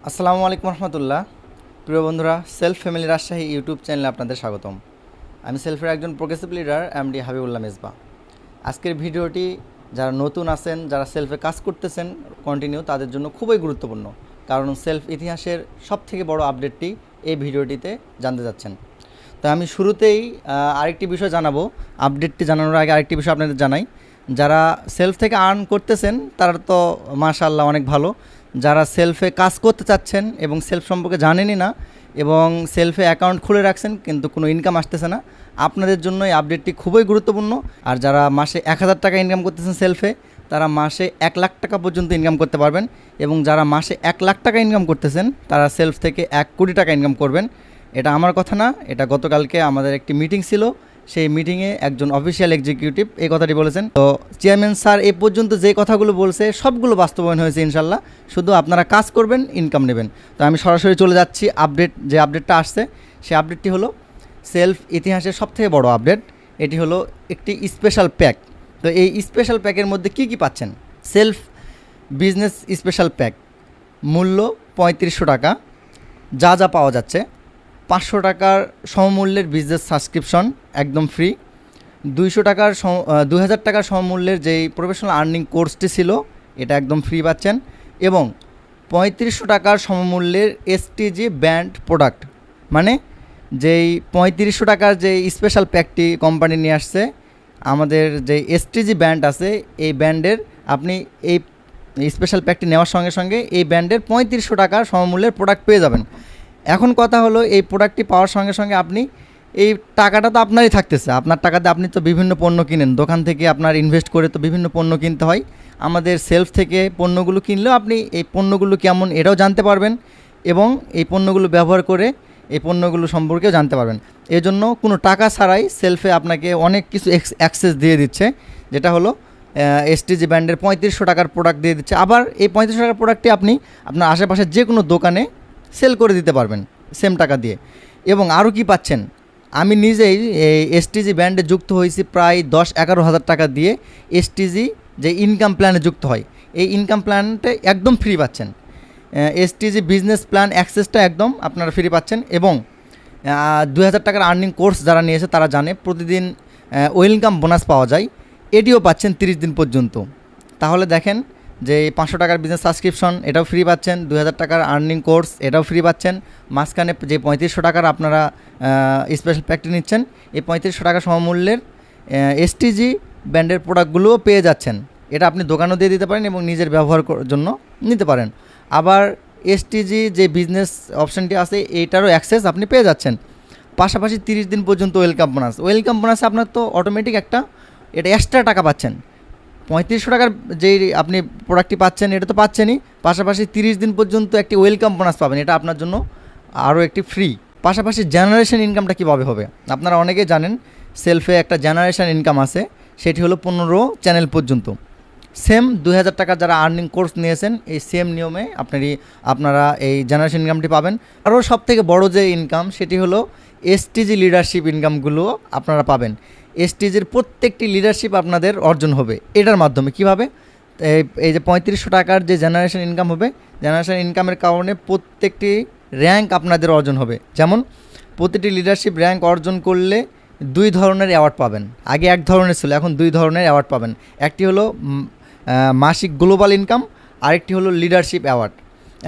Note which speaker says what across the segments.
Speaker 1: আসসালামু আলাইকুম রহমতুল্লাহ। প্রিয় বন্ধুরা, সেলফ ফ্যামিলি রাজশাহী ইউটিউব চ্যানেলে আপনাদের স্বাগতম। আমি সেলফের একজন progressive leader MD Habibullah Mezba. আজকের ভিডিওটি যারা নতুন আছেন, যারা সেলফে কাজ করতেছেন কন্টিনিউ, তাদের জন্য খুবই গুরুত্বপূর্ণ, কারণ সেলফ ইতিহাসের সবথেকে বড় আপডেটটি এই ভিডিওটিতে জানতে যাচ্ছেন। তো আমি শুরুতেই আরেকটি বিষয় জানাবো। আপডেটটি জানানোর আগে আরেকটি বিষয় আপনাদের জানাই। যারা সেলফ থেকে আর্ন করতেছেন তারা তো মাশাআল্লাহ অনেক ভালো। যারা সেলফে কাজ করতে চাচ্ছেন এবং সেলফ সম্পর্কে জানেনই না এবং সেলফে অ্যাকাউন্ট খুলে রাখছেন কিন্তু কোনো ইনকাম আসতেছে না, আপনাদের জন্য এই আপডেটটি খুবই গুরুত্বপূর্ণ। আর যারা মাসে 1000 টাকা ইনকাম করতেছেন সেলফে, তারা মাসে 1 লাখ টাকা পর্যন্ত ইনকাম করতে পারবেন। এবং যারা মাসে 1 লাখ টাকা ইনকাম করতেছেন তারা সেলফ থেকে 1 কোটি টাকা ইনকাম করবেন। এটা আমার কথা না, এটা গতকালকে আমাদের একটি মিটিং ছিল, সেই মিটিংয়ে একজন অফিসিয়াল এক্সিকিউটিভ এই কথাটি বলেছেন। তো চেয়ারম্যান স্যার এ পর্যন্ত যে কথাগুলো বলছে সবগুলো বাস্তবায়ন হয়েছে ইনশাল্লাহ। শুধু আপনারা কাজ করবেন, ইনকাম নেবেন। তো আমি সরাসরি চলে যাচ্ছি যে আপডেটটা আসছে, সেই আপডেটটি হলো সেলফ ইতিহাসের সবথেকে বড় আপডেট। এটি হলো একটি স্পেশাল প্যাক। তো এই স্পেশাল প্যাকের মধ্যে কি কি পাচ্ছেন? সেলফ বিজনেস স্পেশাল প্যাক, মূল্য 3500 টাকা। যা যা পাওয়া যাচ্ছে: 500 টাকার সমমূল্যের বিজনেস সাবস্ক্রিপশন একদম ফ্রি, 2000 টাকার সমমূল্যের যেই প্রফেশনাল আর্নিং কোর্সটি ছিল এটা একদম ফ্রি পাচ্ছেন, এবং 3500 টাকার সমমূল্যের এসটিজি ব্যান্ড প্রোডাক্ট। মানে যেই 3500 টাকার যে স্পেশাল প্যাকটি কোম্পানি নিয়ে আসছে, আমাদের যে এসটিজি ব্যান্ড আছে এই ব্যান্ডের আপনি এই স্পেশাল প্যাকটি নেওয়ার সঙ্গে সঙ্গে এই ব্যান্ডের 3500 টাকার সমমূল্যের প্রোডাক্ট পেয়ে যাবেন। এখন কথা হলো, এই প্রোডাক্টটি পাওয়ার সঙ্গে সঙ্গে আপনি এই টাকাটা তো আপনারই থাকতেছে, আপনার টাকাতে আপনি তো বিভিন্ন পণ্য কিনেন, দোকান থেকে আপনার ইনভেস্ট করে তো বিভিন্ন পণ্য কিনতে হয়। আমাদের সেলফ থেকে পণ্যগুলো কিনলেও আপনি এই পণ্যগুলো কেমন এটাও জানতে পারবেন, এবং এই পণ্যগুলো ব্যবহার করে এই পণ্যগুলো সম্পর্কেও জানতে পারবেন। এজন্য কোনো টাকা ছাড়াই সেলফে আপনাকে অনেক কিছু অ্যাক্সেস দিয়ে দিচ্ছে, যেটা হলো এসটিজি ব্র্যান্ডের 3500 টাকার প্রোডাক্ট দিয়ে দিচ্ছে। আবার এই 3500 টাকার প্রোডাক্টটি আপনি আপনার আশেপাশের যে কোনো দোকানে সেল করে দিতে পারবেন সেম টাকা দিয়ে। এবং আরও কি পাচ্ছেন, আমি নিজেই এই এসটিজি ব্র্যান্ডে যুক্ত হয়েছি প্রায় 10-11 হাজার টাকা দিয়ে। এসটিজি যে ইনকাম প্ল্যানে যুক্ত হয়, এই ইনকাম প্ল্যানটা একদম ফ্রি পাচ্ছেন। এসটিজি বিজনেস প্ল্যান অ্যাক্সেসটা একদম আপনারা ফ্রি পাচ্ছেন। এবং 2000 টাকার আর্নিং কোর্স যারা নিয়েছে তারা জানে প্রতিদিন ওয়েলকাম বোনাস পাওয়া যায়, এটিও পাচ্ছেন 30 দিন পর্যন্ত। তাহলে দেখেন যে 500 টাকার বিজনেস সাবস্ক্রিপশন এটাও ফ্রি পাচ্ছেন, 2000 টাকার আর্নিং কোর্স এটাও ফ্রি পাচ্ছেন, মাঝখানে যে 3500 টাকার আপনারা স্পেশাল প্যাকটি নিচ্ছেন, এই 3500 টাকা সমমূল্যের এসটিজি ব্র্যান্ডের প্রোডাক্টগুলোও পেয়ে যাচ্ছেন। এটা আপনি দোকানেও দিয়ে দিতে পারেন এবং নিজের ব্যবহার জন্য নিতে পারেন। আবার এসটিজি যে বিজনেস অপশানটি আছে এইটারও অ্যাক্সেস আপনি পেয়ে যাচ্ছেন। পাশাপাশি 30 দিন পর্যন্ত ওয়েলকাম বোনাসে আপনার তো অটোমেটিক এটা এক্সট্রা টাকা পাচ্ছেন। 3500 টাকার যেই আপনি প্রোডাক্টটি পাচ্ছেন এটা তো পাচ্ছেনই, পাশাপাশি 30 দিন পর্যন্ত একটি ওয়েলকাম বোনাস পাবেন, এটা আপনার জন্য আরও একটি ফ্রি। পাশাপাশি জেনারেশন ইনকামটা কীভাবে হবে? আপনারা অনেকেই জানেন সেলফে একটা জেনারেশন ইনকাম আছে, সেটি হলো 15 চ্যানেল পর্যন্ত। সেম 2000 টাকা যারা আর্নিং কোর্স নিয়েছেন এই সেম নিয়মে আপনারা এই জেনারেশন ইনকামটি পাবেন। আরও সবথেকে বড় যে ইনকাম সেটি হলো এসটিজি লিডারশিপ ইনকামগুলো আপনারা পাবেন। এসটিজির প্রত্যেকটি লিডারশিপ আপনাদের অর্জন হবে এটার মাধ্যমে। কিভাবে? এই যে 3500 টাকার যে জেনারেশন ইনকাম হবে, জেনারেশন ইনকামের কারণে প্রত্যেকটি র্যাঙ্ক আপনাদের অর্জন হবে। যেমন প্রতিটি লিডারশিপ র্যাঙ্ক অর্জন করলে 2 ধরনের অ্যাওয়ার্ড পাবেন। আগে 1 ধরনের ছিল, এখন 2 ধরনের অ্যাওয়ার্ড পাবেন। একটি হলো মাসিক গ্লোবাল ইনকাম, আরেকটি হলো লিডারশিপ অ্যাওয়ার্ড।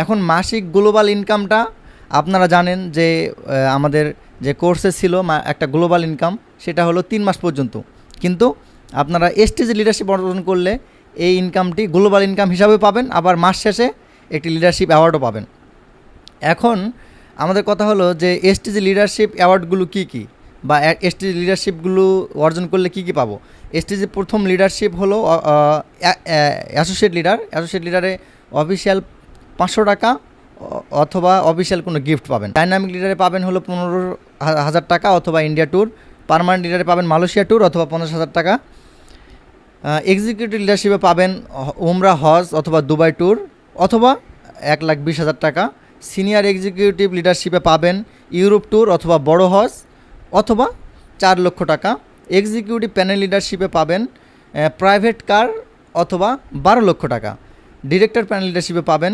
Speaker 1: এখন মাসিক গ্লোবাল ইনকামটা আপনারা জানেন যে আমাদের যে কোর্সে ছিল একটা গ্লোবাল ইনকাম, সেটা হলো 3 মাস পর্যন্ত। কিন্তু আপনারা এসটিজি লিডারশিপ অর্জন করলে এই ইনকামটি গ্লোবাল ইনকাম হিসাবে পাবেন, আবার মাস শেষে একটি লিডারশিপ অ্যাওয়ার্ডও পাবেন। এখন আমাদের কথা হলো যে এসটিজি লিডারশিপ অ্যাওয়ার্ডগুলো কী কী, বা এসটিজি লিডারশিপগুলো অর্জন করলে কী কী পাবো? এসটিজি প্রথম লিডারশিপ হলো অ্যাসোসিয়েট লিডারে অফিসিয়াল 500 টাকা অথবা অফিসিয়াল কোনো গিফট পাবেন। ডাইনামিক লিডারে পাবেন হলো 15,000 টাকা অথবা ইন্ডিয়া ট্যুর। পার্মানেন্ট লিডারে পাবেন মালয়েশিয়া ট্যুর অথবা 50,000 টাকা। এক্সিকিউটিভ লিডারশিপে পাবেন উমরা, হজ অথবা দুবাই ট্যুর অথবা 1,20,000 টাকা। সিনিয়র এক্সিকিউটিভ লিডারশিপে পাবেন ইউরোপ ট্যুর অথবা বড় হজ অথবা 4 লক্ষ টাকা। এক্সিকিউটিভ প্যানেল লিডারশিপে পাবেন প্রাইভেট কার অথবা 12 লক্ষ টাকা। ডিরেক্টর প্যানেল লিডারশিপে পাবেন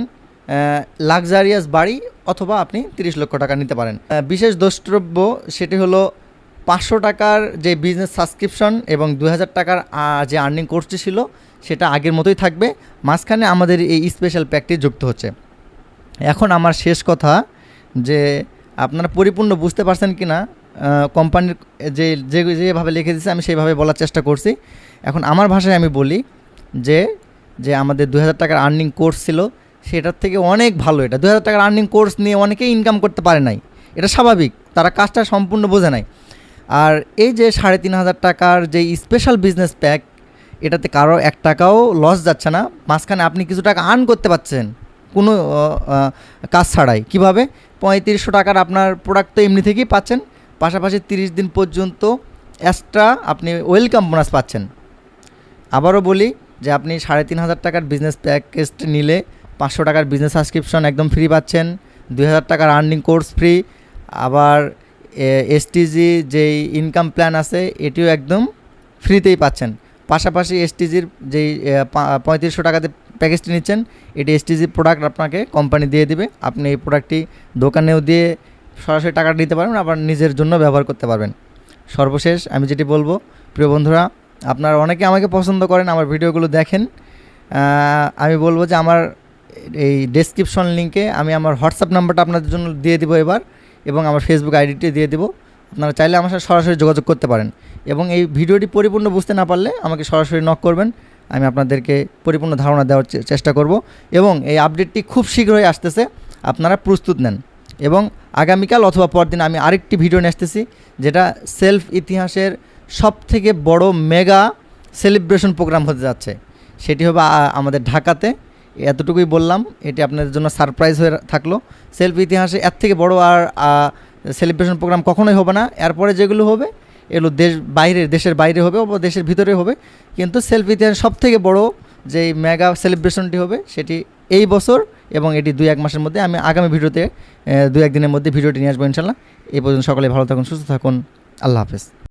Speaker 1: লাক্সারিয়াস বাড়ি, অথবা আপনি 30 লক্ষ টাকা নিতে পারেন। বিশেষ দ্রষ্টব্য সেটি হলো 500 টাকার যে বিজনেস সাবস্ক্রিপশন এবং 2000 টাকার যে আর্নিং কোর্সটি ছিল সেটা আগের মতোই থাকবে, মাঝখানে আমাদের এই স্পেশাল প্যাকটি যুক্ত হচ্ছে। এখন আমার শেষ কথা, যে আপনারা পরিপূর্ণ বুঝতে পারছেন কি না কোম্পানির যেভাবে লিখে দিয়েছে আমি সেইভাবে বলার চেষ্টা করছি। এখন আমার ভাষায় আমি বলি যে আমাদের 2000 টাকার আর্নিং কোর্স ছিল সেটার থেকে অনেক ভালো এটা। 2000 টাকার আর্নিং কোর্স নিয়ে অনেকেই ইনকাম করতে পারে নাই, এটা স্বাভাবিক, তারা কাজটা সম্পূর্ণ বোঝে নাই। আর এই যে 3500 টাকার যে স্পেশাল বিজনেস প্যাক, এটাতে কারো 1 টাকাও লস যাচ্ছে না, মাঝখানে আপনি কিছু টাকা আর্ন করতে পারছেন কোনো কাজ ছাড়াই। কিভাবে? 3500 টাকার আপনার প্রোডাক্ট তো এমনি থেকেই পাচ্ছেন, পাশাপাশি 30 দিন পর্যন্ত এক্সট্রা আপনি ওয়েলকাম বোনাস পাচ্ছেন। আবারও বলি যে আপনি 3500 টাকার বিজনেস প্যাকেজটি নিলে 500 টাকার বিজনেস সাবস্ক্রিপশন একদম ফ্রি পাচ্ছেন, 2000 টাকার আর্নিং কোর্স ফ্রি, আবার এসটিজি যেই ইনকাম প্ল্যান আছে এটিও একদম ফ্রিতেই পাচ্ছেন। পাশাপাশি এসটিজির যেই 3500 টাকাতে প্যাকেজটি নিচ্ছেন, এটি এসটিজি প্রোডাক্ট আপনাকে কোম্পানি দিয়ে দিবে। আপনি এই প্রোডাক্টটি দোকানেও দিয়ে সরাসরি টাকা দিতে পারবেন, আবার নিজের জন্য ব্যবহার করতে পারবেন। সর্বশেষ আমি যেটি বলবো, প্রিয় বন্ধুরা, আপনারা অনেকে আমাকে পছন্দ করেন, আমার ভিডিওগুলো দেখেন, আমি বলবো যে আমার এই ডেসক্রিপশন লিঙ্কে আমি আমার হোয়াটসঅ্যাপ নাম্বারটা আপনাদের জন্য দিয়ে দিব এবার, এবং আমার ফেসবুক আইডিটি দিয়ে দেবো। আপনারা চাইলে আমার সাথে সরাসরি যোগাযোগ করতে পারেন, এবং এই ভিডিওটি পরিপূর্ণ বুঝতে না পারলে আমাকে সরাসরি নক করবেন, আমি আপনাদেরকে পরিপূর্ণ ধারণা দেওয়ার চেষ্টা করব। এবং এই আপডেটটি খুব শীঘ্রই আসতেছে, আপনারা প্রস্তুত নেন। এবং আগামীকাল অথবা পরদিন আমি আরেকটি ভিডিও নিয়ে আসতেছি, যেটা সেলফ ইতিহাসের সবথেকে বড় মেগা সেলিব্রেশন প্রোগ্রাম হতে যাচ্ছে। সেটি হবে আমাদের ঢাকাতে। এতটুকুই বললাম, এটি আপনাদের জন্য সারপ্রাইজ হয়ে থাকলো। সেলফ ইতিহাসে এর থেকে বড় আর সেলিব্রেশন প্রোগ্রাম কখনোই হবে না। এরপরে যেগুলো হবে এগুলো দেশের বাইরে হবে বা দেশের ভিতরে হবে, কিন্তু সেলফ ইতিহাসের সবথেকে বড় যেই মেগা সেলিব্রেশনটি হবে সেটি এই বছর, এবং এটি 2-1 মাসের মধ্যে। আমি আগামী ভিডিওতে 2-1 দিনের মধ্যে ভিডিওটি নিয়ে আসবো ইনশাল্লাহ। এই পর্যন্ত সকলে ভালো থাকুন, সুস্থ থাকুন, আল্লাহ হাফেজ।